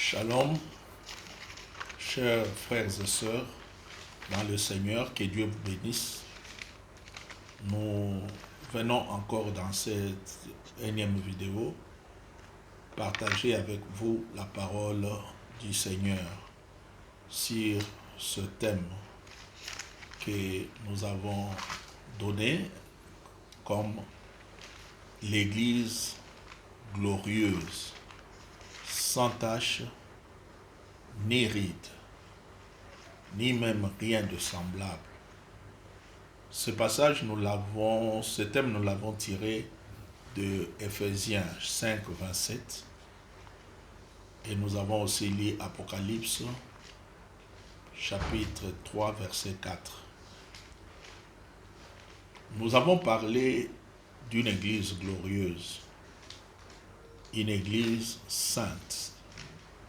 Shalom, chers frères et sœurs dans le Seigneur, que Dieu vous bénisse. Nous venons encore dans cette énième vidéo partager avec vous la parole du Seigneur sur ce thème que nous avons donné comme l'Église glorieuse, sans tache, ni ride, ni même rien de semblable. Ce thème, nous l'avons tiré de Ephésiens 5, 27. Et nous avons aussi lu Apocalypse, chapitre 3, verset 4. Nous avons parlé d'une église glorieuse, une église sainte,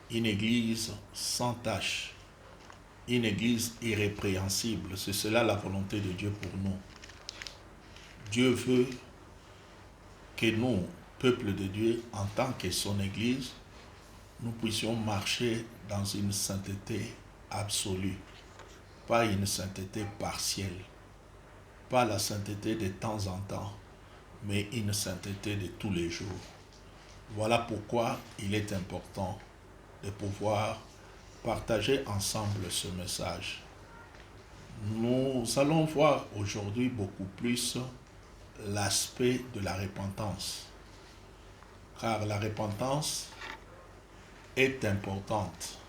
une église sans tache, une église irrépréhensible. C'est cela la volonté de Dieu pour nous. Dieu veut que nous, peuple de Dieu, en tant que son église, nous puissions marcher dans une sainteté absolue, pas une sainteté partielle, pas la sainteté de temps en temps, mais une sainteté de tous les jours. Voilà pourquoi il est important de pouvoir partager ensemble ce message. Nous allons voir aujourd'hui beaucoup plus l'aspect de la repentance, car la repentance est importante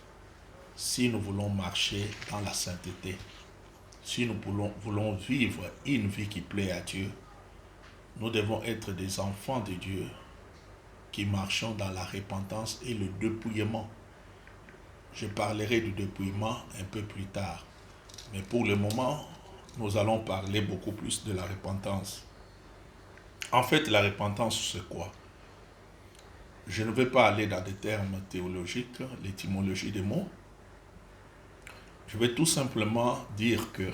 si nous voulons marcher dans la sainteté, si nous voulons vivre une vie qui plaît à Dieu. Nous devons être des enfants de Dieu qui marchons dans la repentance et le dépouillement. Je parlerai du dépouillement un peu plus tard. Mais pour le moment, nous allons parler beaucoup plus de la repentance. En fait, la repentance, c'est quoi? Je ne vais pas aller dans des termes théologiques, l'étymologie des mots. Je vais tout simplement dire que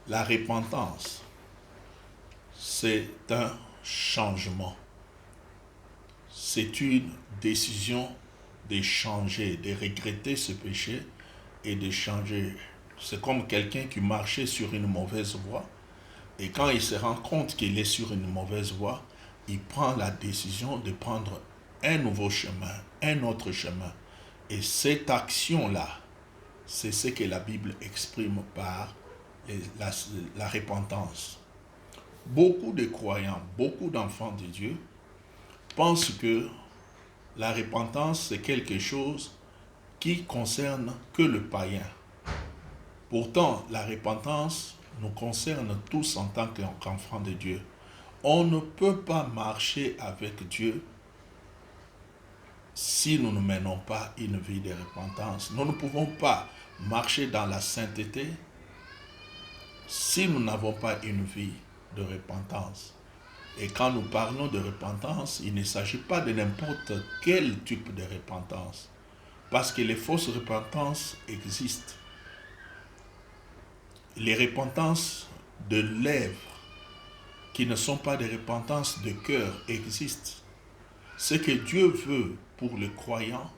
la repentance, c'est un changement. C'est une décision de changer, de regretter ce péché et de changer. C'est comme quelqu'un qui marchait sur une mauvaise voie et quand il se rend compte qu'il est sur une mauvaise voie, il prend la décision de prendre un nouveau chemin, un autre chemin. Et cette action-là, c'est ce que la Bible exprime par la repentance. Beaucoup de croyants, beaucoup d'enfants de Dieu pensent que la repentance, c'est quelque chose qui concerne que le païen. Pourtant, la repentance nous concerne tous en tant qu'enfants de Dieu. On ne peut pas marcher avec Dieu si nous ne menons pas une vie de repentance. Nous ne pouvons pas marcher dans la sainteté si nous n'avons pas une vie de repentance. Et quand nous parlons de repentance, il ne s'agit pas de n'importe quel type de repentance. Parce que les fausses repentances existent. Les repentances de lèvres, qui ne sont pas des repentances de cœur, existent. Ce que Dieu veut pour le croyant,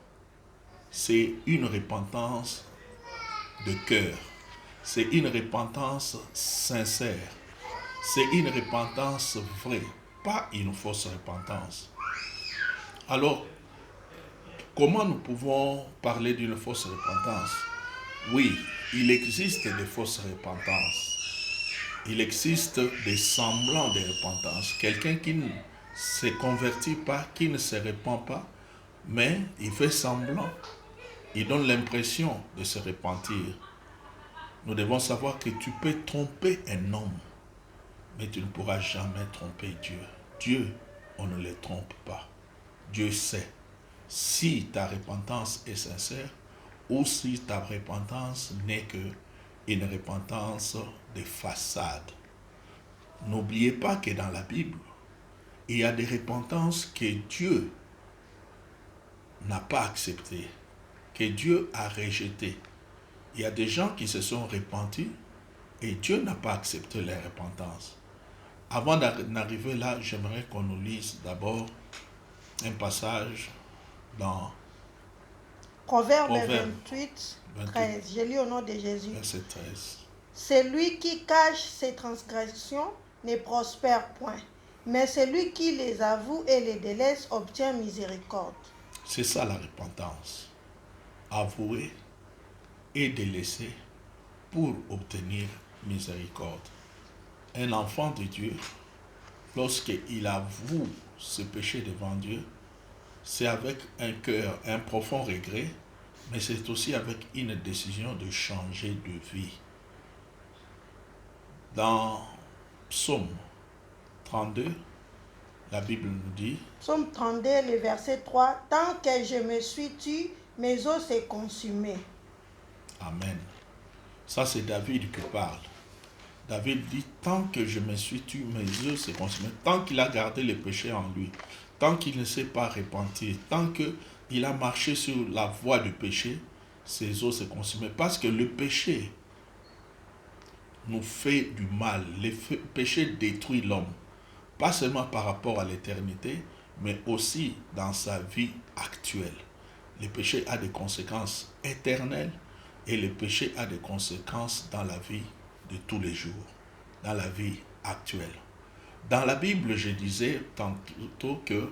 c'est une repentance de cœur. C'est une repentance sincère. C'est une repentance vraie, pas une fausse repentance. Alors, comment nous pouvons parler d'une fausse repentance? Oui, il existe des fausses repentances. Il existe des semblants de repentance. Quelqu'un qui ne se convertit pas, qui ne se repent pas, mais il fait semblant. Il donne l'impression de se repentir. Nous devons savoir que tu peux tromper un homme, mais tu ne pourras jamais tromper Dieu. Dieu, on ne le trompe pas. Dieu sait si ta repentance est sincère ou si ta repentance n'est qu'une repentance de façade. N'oubliez pas que dans la Bible, il y a des repentances que Dieu n'a pas acceptées, que Dieu a rejetées. Il y a des gens qui se sont repentis et Dieu n'a pas accepté leur repentance. Avant d'arriver là, j'aimerais qu'on nous lise d'abord un passage dans Proverbe Proverbe 28, 13. Je lis au nom de Jésus. Verset 13. Celui qui cache ses transgressions ne prospère point, mais celui qui les avoue et les délaisse obtient miséricorde. C'est ça la repentance. Avouer et délaisser pour obtenir miséricorde. Un enfant de Dieu, lorsqu'il avoue ses péchés devant Dieu, c'est avec un cœur, un profond regret, mais c'est aussi avec une décision de changer de vie. Dans Psaume 32, la Bible nous dit, Psaume 32, le verset 3, « Tant que je me suis tué, mes os s'est consumé. » Amen. Ça, c'est David qui parle. David dit, tant que je me suis tué, mes os s'est consumé. Tant qu'il a gardé le péché en lui, tant qu'il ne s'est pas repenti, tant qu'il a marché sur la voie du péché, ses os s'est consumé. Parce que le péché nous fait du mal. Le péché détruit l'homme. Pas seulement par rapport à l'éternité, mais aussi dans sa vie actuelle. Le péché a des conséquences éternelles et le péché a des conséquences dans la vie de tous les jours, dans la vie actuelle. Dans la Bible, je disais tantôt que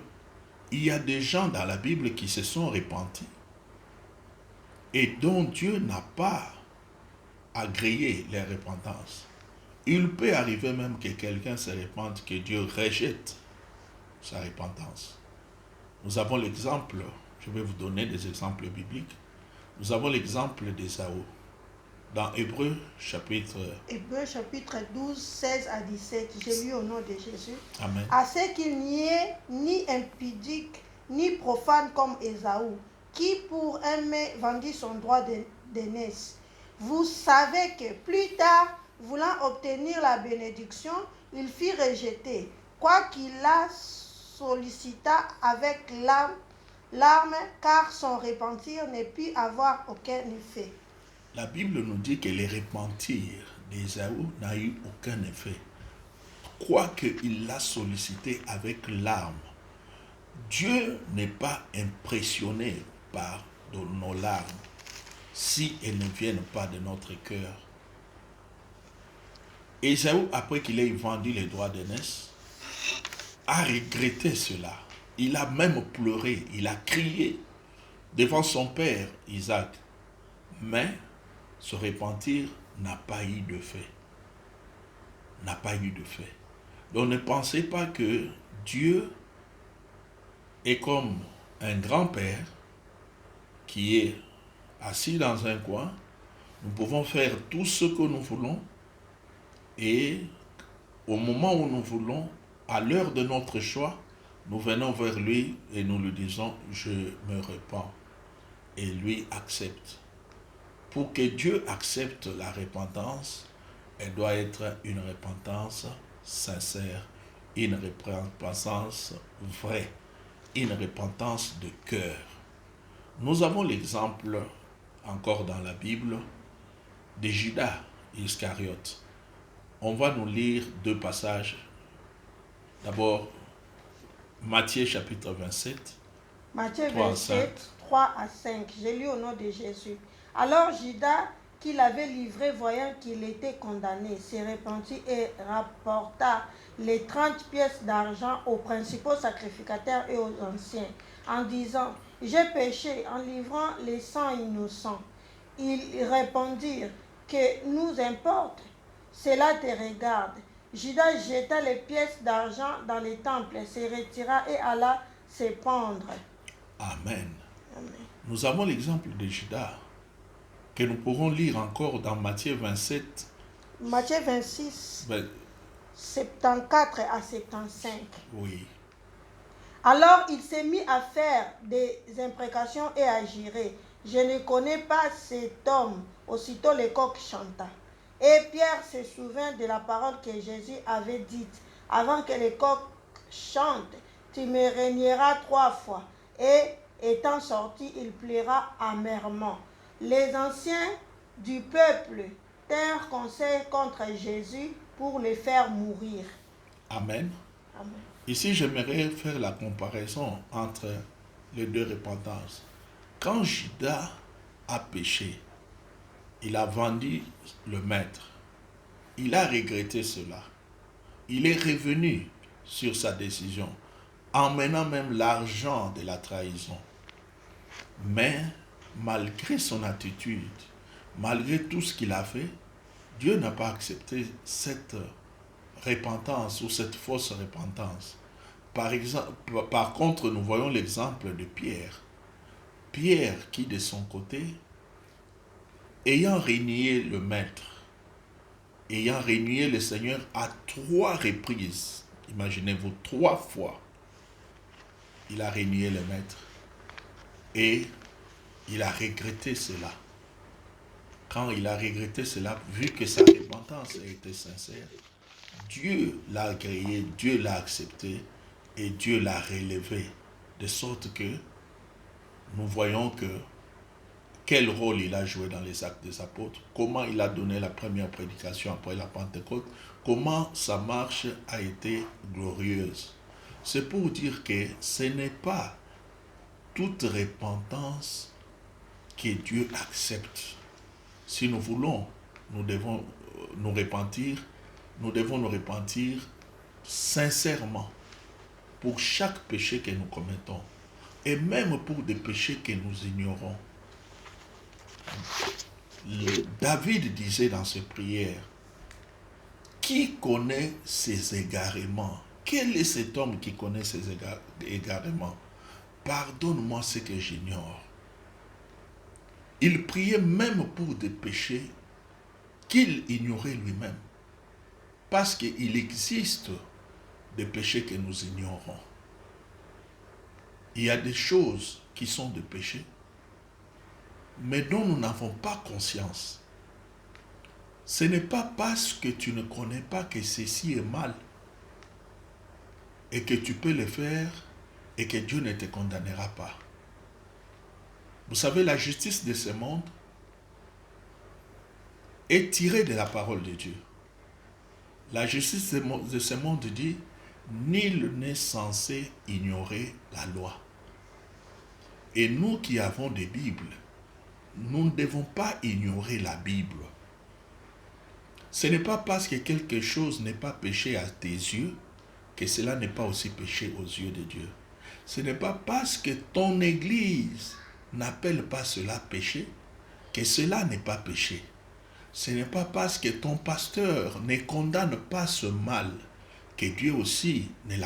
il y a des gens dans la Bible qui se sont repentis et dont Dieu n'a pas agréé les repentances. Il peut arriver même que quelqu'un se repente, que Dieu rejette sa repentance. Nous avons l'exemple, je vais vous donner des exemples bibliques. Nous avons l'exemple d'Ésaü. Dans Hébreux chapitre 12, 16 à 17, j'ai lu au nom de Jésus. Amen. À ce qu'il n'y ait ni impudique, ni profane comme Ésaü, qui pour aimer vendit son droit d'aînesse. Vous savez que plus tard, voulant obtenir la bénédiction, il fut rejeté, quoiqu'il la sollicita avec larmes, car son repentir ne put avoir aucun effet. La Bible nous dit que le repentir d'Ésaü n'a eu aucun effet. Quoiqu'il l'a sollicité avec larmes, Dieu n'est pas impressionné par nos larmes si elles ne viennent pas de notre cœur. Ésaü, après qu'il ait vendu les droits d'aînesse, a regretté cela. Il a même pleuré, il a crié devant son père Isaac. Mais ce repentir n'a pas eu de fait. N'a pas eu de fait. Donc ne pensez pas que Dieu est comme un grand-père qui est assis dans un coin. Nous pouvons faire tout ce que nous voulons et au moment où nous voulons, à l'heure de notre choix, nous venons vers lui et nous lui disons « je me repens » et lui accepte. Pour que Dieu accepte la repentance, elle doit être une repentance sincère, une repentance vraie, une repentance de cœur. Nous avons l'exemple, encore dans la Bible, de Judas Iscariote. On va nous lire deux passages. D'abord, Matthieu chapitre 27. Matthieu 27, 3 à 5. J'ai lu au nom de Jésus. Alors Judas, qui l'avait livré, voyant qu'il était condamné, se repentit et rapporta les 30 pièces d'argent aux principaux sacrificateurs et aux anciens, en disant, « J'ai péché en livrant les 100 innocents. » Ils répondirent, « Que nous importe? Cela te regarde. » Judas jeta les pièces d'argent dans les temples, se retira et alla se pendre. Amen. Amen. Nous avons l'exemple de Judas que nous pourrons lire encore dans Matthieu 27. Matthieu 26, Ben, 74 à 75. oui. Alors il s'est mis à faire des imprécations et à jurer. Je ne connais pas cet homme. Aussitôt le coq chanta. Et Pierre se souvint de la parole que Jésus avait dite. Avant que le coq chante, tu me régneras 3 fois. Et étant sorti, il pleura amèrement. Les anciens du peuple tinrent conseil contre Jésus pour le faire mourir. Amen. Amen. Ici, j'aimerais faire la comparaison entre les deux repentances. Quand Judas a péché, il a vendu le maître. Il a regretté cela. Il est revenu sur sa décision, emmenant même l'argent de la trahison. Mais malgré son attitude, malgré tout ce qu'il a fait, Dieu n'a pas accepté cette repentance ou cette fausse repentance. Par contre, nous voyons l'exemple de Pierre. Pierre qui, de son côté, ayant renié le maître, ayant renié le Seigneur à 3 reprises, imaginez-vous, 3 fois, il a renié le maître et il a regretté cela. Quand il a regretté cela, vu que sa repentance a été sincère, Dieu l'a agréé, Dieu l'a accepté et Dieu l'a relevé. De sorte que nous voyons que quel rôle il a joué dans les actes des apôtres, comment il a donné la première prédication après la Pentecôte, comment sa marche a été glorieuse. C'est pour dire que ce n'est pas toute repentance que Dieu accepte. Si nous voulons, nous devons nous repentir sincèrement pour chaque péché que nous commettons et même pour des péchés que nous ignorons. David disait dans ses prières, qui connaît ses égarements? Quel est cet homme qui connaît ses égarements? Pardonne-moi ce que j'ignore. Il priait même pour des péchés qu'il ignorait lui-même. Parce qu'il existe des péchés que nous ignorons. Il y a des choses qui sont des péchés, mais dont nous n'avons pas conscience. Ce n'est pas parce que tu ne connais pas que ceci est mal et que tu peux le faire et que Dieu ne te condamnera pas. Vous savez, la justice de ce monde est tirée de la parole de Dieu. La justice de ce monde dit, nul n'est censé ignorer la loi. Et nous qui avons des Bibles, nous ne devons pas ignorer la Bible. Ce n'est pas parce que quelque chose n'est pas péché à tes yeux que cela n'est pas aussi péché aux yeux de Dieu. Ce n'est pas parce que ton église n'appelle pas cela péché que cela n'est pas péché. Ce n'est pas parce que ton pasteur ne condamne pas ce mal que Dieu aussi ne